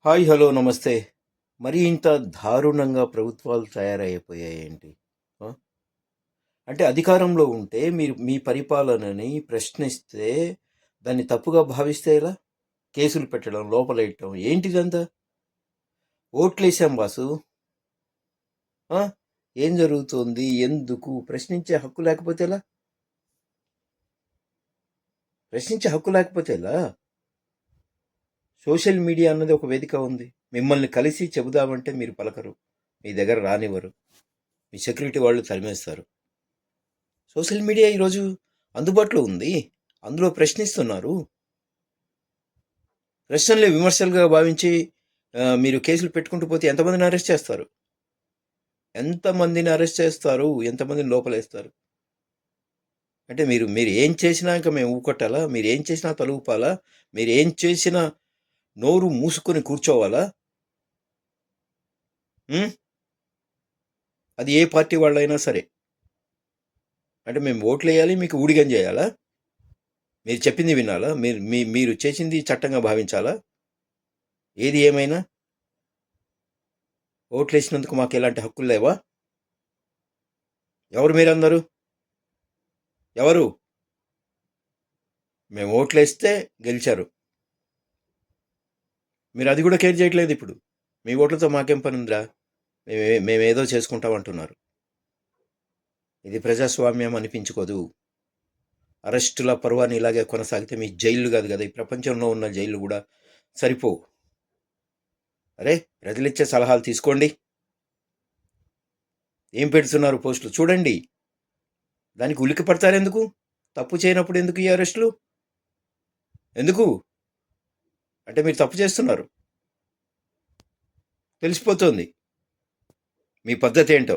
Hi, hello, నమస్తే. మరి ఇంత దారుణంగా ప్రభుత్వాలు తయారైపోయాయేంటి? ఆ! అంటే అధికారంలో ఉంటే మీరు మీ పరిపాలనని ప్రశ్నిస్తే దాన్ని తప్పుగా భావిస్తే ఎలా? కేసులు పెట్టడం, లోపలేయటం ఏంటిదంతా? ఓట్లేసాం బాసు. ఆ! ఏం జరుగుతోంది? ఎందుకు? ప్రశ్నించే హక్కు లేకపోతే ఎలా? ప్రశ్నించే హక్కు లేకపోతే ఎలా? సోషల్ మీడియా అన్నది ఒక వేదిక ఉంది. మిమ్మల్ని కలిసి చెబుదామంటే మీరు పలకరు. మీ దగ్గర రానివ్వరు. మీ సెక్యూరిటీ వాళ్ళు తరిమేస్తారు. సోషల్ మీడియా ఈరోజు అందుబాటులో ఉంది. అందులో ప్రశ్నిస్తున్నారు. ప్రశ్నల్ని విమర్శలుగా భావించి మీరు కేసులు పెట్టుకుంటూ పోతే ఎంతమందిని అరెస్ట్ చేస్తారు? ఎంతమందిని అరెస్ట్ చేస్తారు? ఎంతమందిని లోపలేస్తారు? అంటే మీరు మీరు ఏం చేసినా ఇంక మేము ఊకొట్టాలా? మీరేం చేసినా తలూపాలా? మీరేం చేసినా నోరు మూసుకొని కూర్చోవాలా? హ్మ్. అది ఏ పార్టీ వాళ్ళైనా సరే. అంటే మేము ఓట్లేయాలి, మీకు ఊడిగం చేయాలా? మీరు చెప్పింది వినాలా? మీరు చేసింది చట్టంగా భావించాలా? ఏది ఏమైనా? ఓట్లేసినందుకు మాకెలాంటి హక్కులు లేవా? ఎవరు మీరందరూ? ఎవరు? మేము ఓట్లేస్తే గెలిచారు. మీరు అది కూడా కేర్ చేయట్లేదు ఇప్పుడు. మీ ఓట్లతో మాకేం పనుందిరా? మేమేదో చేసుకుంటాం అంటున్నారు. ఇది ప్రజాస్వామ్యం అనిపించుకోదు. అరెస్టుల పర్వాన్ని ఇలాగే కొనసాగితే మీ జైళ్ళు కాదు కదా, ఈ ప్రపంచంలో ఉన్న జైళ్ళు కూడా సరిపోవు. అరే, ప్రజలిచ్చే సలహాలు తీసుకోండి. ఏం పెడుతున్నారు పోస్టులు చూడండి. దానికి ఉలికి పడతారెందుకు? తప్పు చేయనప్పుడు ఎందుకు ఈ అరెస్టులు? ఎందుకు? అంటే మీరు తప్పు చేస్తున్నారు, తెలిసిపోతుంది మీ పద్ధతి ఏంటో.